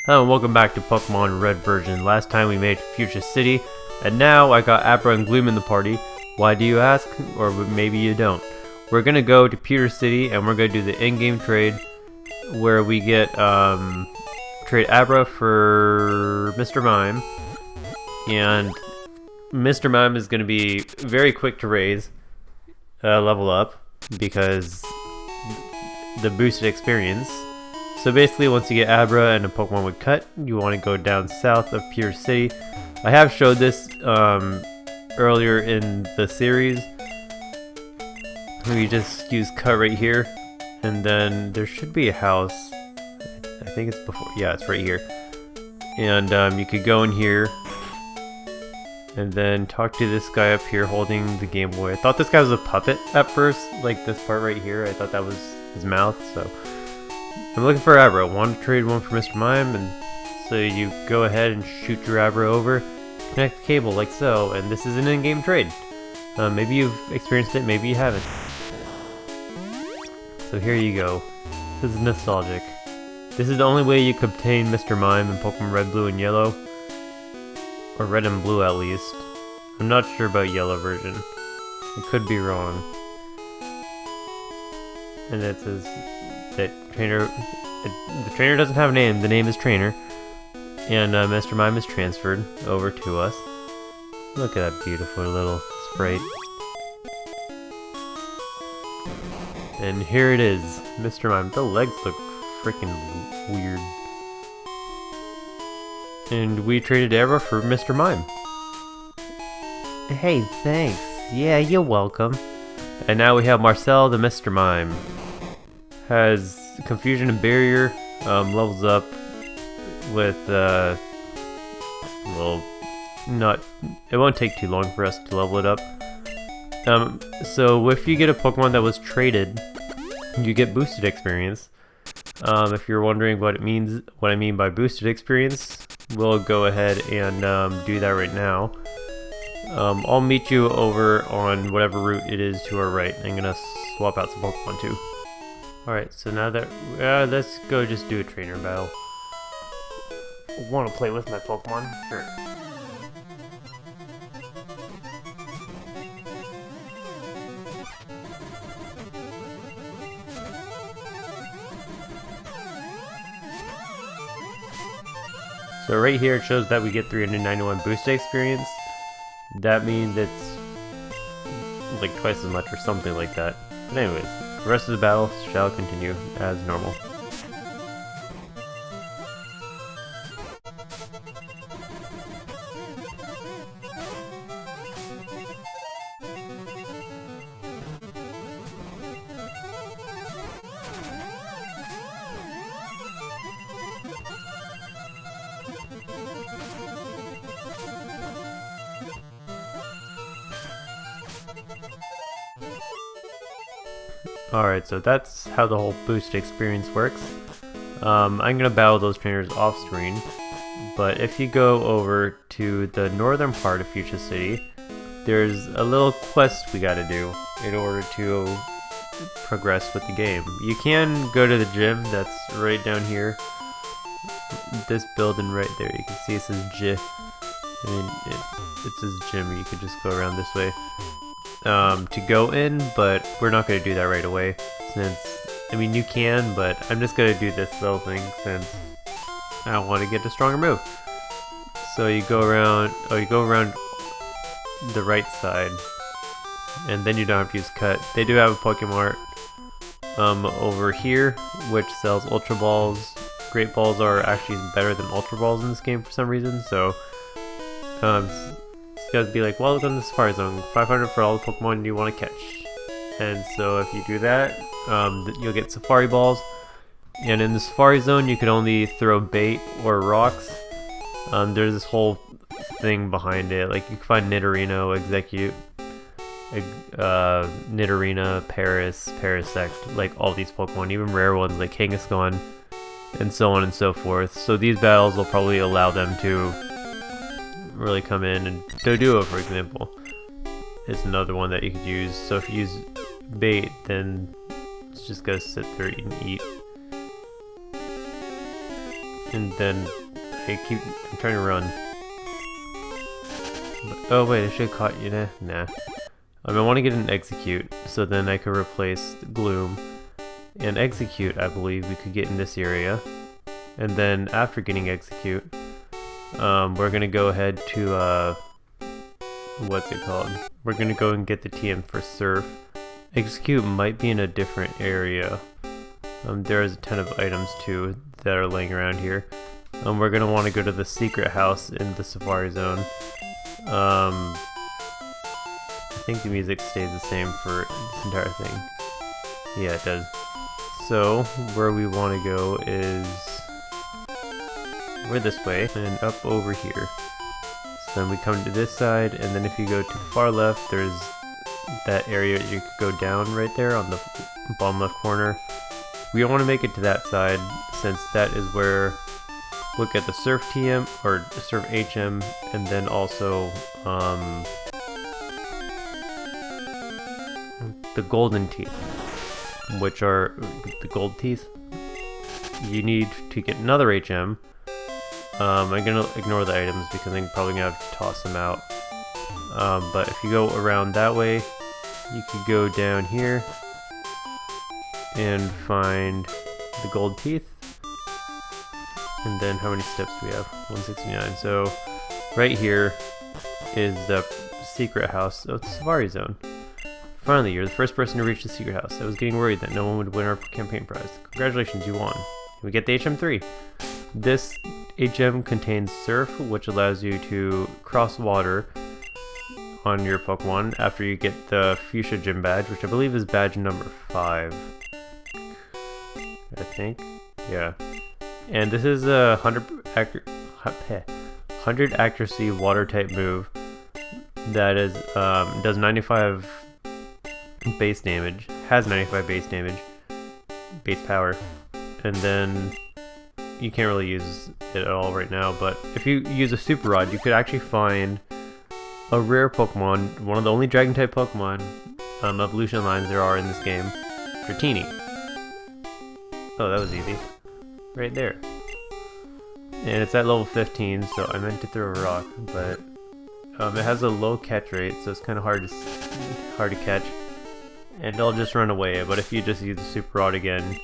Hello and welcome back to Pokemon Red version. Last time we made Fuchsia City, and now I got Abra and Gloom in the party. Why do you ask? Or maybe you don't. We're gonna go to Pewter City and we're gonna do the in-game trade where we get trade Abra for Mr. Mime. And Mr. Mime is gonna be very quick to raise, level up, because the boosted experience. So basically, once you get Abra and a Pokemon with Cut, you want to go down south of Pewter City. I have showed this earlier in the series. We just use Cut right here, and then there should be a house. I think it's before. Yeah, it's right here. And you could go in here, and then talk to this guy up here holding the Game Boy. I thought this guy was a puppet at first, like this part right here. I thought that was his mouth, so... I'm looking for Abra. Want to trade one for Mr. Mime, and so you go ahead and shoot your Abra over, connect the cable like so, and this is an in-game trade. Maybe you've experienced it, maybe you haven't. So here you go. This is nostalgic. This is the only way you could obtain Mr. Mime in Pokemon Red, Blue, and Yellow. Or Red and Blue at least. I'm not sure about Yellow version. I could be wrong. And it says... that the trainer doesn't have a name, the name is Trainer, and Mr. Mime is transferred over to us. Look at that beautiful little sprite. And here it is, Mr. Mime. The legs look freaking weird. And we traded Abra for Mr. Mime. Hey, thanks. Yeah, you're welcome. And now we have Marcel, the Mr. Mime. Has Confusion and Barrier, levels up with, well, it won't take too long for us to level it up. So if you get a Pokemon that was traded, you get boosted experience. If you're wondering what I mean by boosted experience, we'll go ahead and do that right now. I'll meet you over on whatever route it is to our right. I'm gonna swap out some Pokemon too. Alright, so now that... let's go just do a trainer battle. Want to play with my Pokemon? Sure. So right here it shows that we get 391 boosted experience. That means it's like twice as much or something like that. But anyways. The rest of the battle shall continue as normal. Alright, so that's how the whole boost experience works. I'm gonna battle those trainers off screen, but if you go over to the northern part of Fuchsia City, there's a little quest we gotta do in order to progress with the game. You can go to the gym that's right down here. This building right there, you can see it says J. I mean, it says gym, you could just go around this way. To go in, but we're not going to do that right away, since, I mean, you can, but I'm just going to do this little thing since I want to get a stronger move. So you go around, the right side, and then you don't have to use Cut. They do have a Pokemon over here, which sells Ultra Balls. Great Balls are actually better than Ultra Balls in this game for some reason, so you guys be like, welcome to the Safari Zone, 500 for all the Pokemon you want to catch. And so if you do that, you'll get Safari Balls. And in the Safari Zone, you can only throw bait or rocks. There's this whole thing behind it. Like, you can find Nidorino, Execute, Nidorina, Parasect, like all these Pokemon, even rare ones like Kangaskhan, and so on and so forth. So these battles will probably allow them to really come in, and Doduo, for example, is another one that you could use. So if you use bait, then it's just gonna sit there and eat. And then I'm trying to run. But, oh wait, I should have caught you. Nah. I want to get an execute, so then I could replace Gloom. And execute, I believe we could get in this area. And then after getting execute, we're gonna go ahead to what's it called? We're gonna go and get the TM for surf. Execute might be in a different area. There's a ton of items too that are laying around here. We're gonna want to go to the secret house in the Safari Zone. I think the music stays the same for this entire thing. Yeah, it does. So where we want to go is we're this way and up over here. So then we come to this side, and then if you go to the far left, there's that area you could go down right there on the bottom left corner. We don't want to make it to that side, since that is where look at the Surf TM or Surf HM, and then also the golden teeth, which are the gold teeth. You need to get another HM. I'm gonna ignore the items because I'm probably gonna have to toss them out. But if you go around that way, you could go down here and find the gold teeth. And then how many steps do we have? 169. So right here is the secret house of the Safari Zone. Finally, you're the first person to reach the secret house. I was getting worried that no one would win our campaign prize. Congratulations, you won. We get the HM3. This HM contains Surf, which allows you to cross water on your Pokemon after you get the Fuchsia Gym badge, which I believe is badge number 5. I think. Yeah. And this is a 100 accuracy water type move that is does 95 base damage, has 95 base damage, base power, and then you can't really use it at all right now, but if you use a Super Rod, you could actually find a rare Pokemon, one of the only Dragon type Pokemon evolution lines there are in this game, Dratini. Oh, that was easy. Right there. And it's at level 15, so I meant to throw a rock, but it has a low catch rate, so it's kind of hard to catch. And it'll just run away, but if you just use the Super Rod again,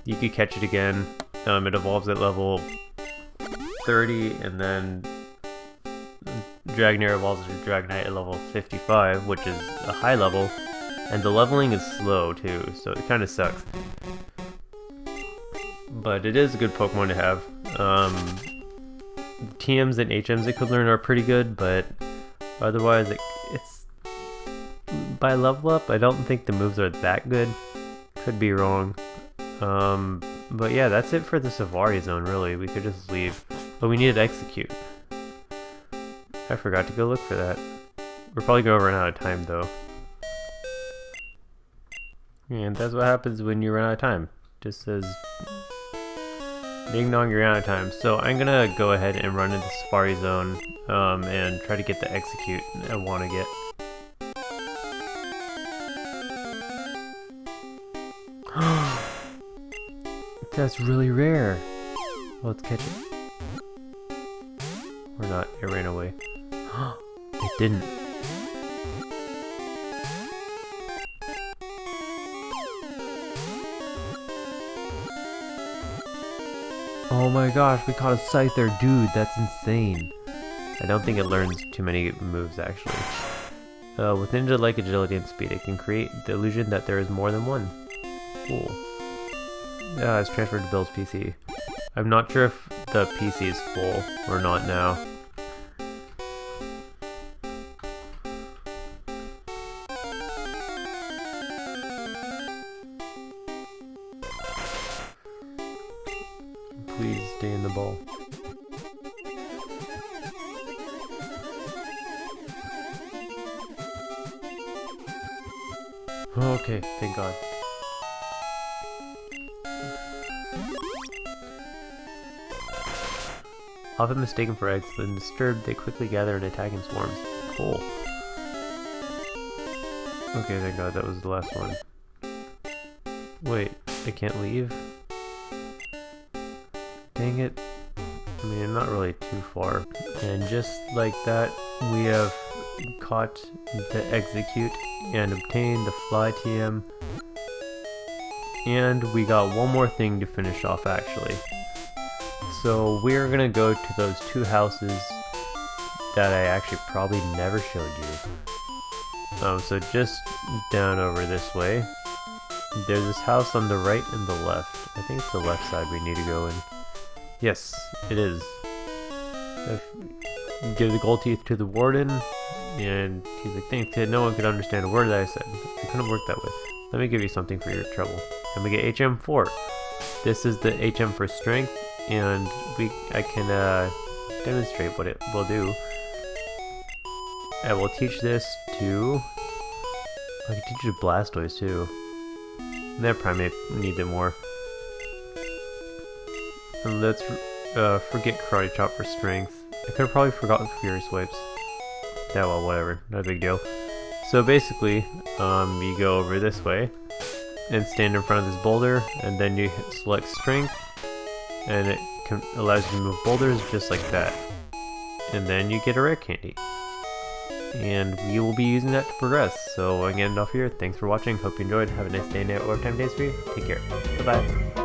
you could catch it again. It evolves at level 30, and then Dragonair evolves to Dragonite at level 55, which is a high level, and the leveling is slow too, so it kind of sucks. But it is a good Pokemon to have. The TMs and HMs it could learn are pretty good, but otherwise it's by level up, I don't think the moves are that good. Could be wrong. But yeah, that's it for the Safari Zone, really. We could just leave. But we needed Execute. I forgot to go look for that. We're probably going to run out of time, though. And that's what happens when you run out of time. Just says ding dong, you're out of time. So I'm gonna go ahead and run into Safari Zone and try to get the Execute I want to get. That's really rare. Let's catch it. Or not, it ran away. It didn't. Oh my gosh, we caught a Scyther, dude, that's insane. I don't think it learns too many moves, actually. With ninja-like agility and speed, it can create the illusion that there is more than one. Cool. It's transferred to Bill's PC. I'm not sure if the PC is full or not now. Please stay in the ball. Okay, thank God. Often mistaken for eggs, when disturbed, they quickly gather and attack in swarms. Cool. Okay, thank God that was the last one. Wait, I can't leave? Dang it. I mean, not really too far. And just like that, we have caught the execute and obtained the fly TM. And we got one more thing to finish off actually. So we're gonna go to those two houses that I actually probably never showed you. So just down over this way, there's this house on the right and the left. I think it's the left side we need to go in. Yes, it is. Give the gold teeth to the warden, and he's like, thanks, kid. No one could understand a word that I said. It couldn't work that way. Let me give you something for your trouble. And we get HM4. This is the HM for strength, and I can demonstrate what it will do. I will teach this to... I can teach it to Blastoise too. That Primate needs it more. And let's forget Karate Chop for strength. I could have probably forgotten Fury Swipes. Yeah, well, whatever. Not a big deal. So basically, you go over this way and stand in front of this boulder, and then you select strength, and it allows you to move boulders just like that. And then you get a rare candy. And we will be using that to progress. So I'm gonna end off here. Thanks for watching. Hope you enjoyed. Have a nice day, night, whatever time it is for you. Take care. Bye-bye.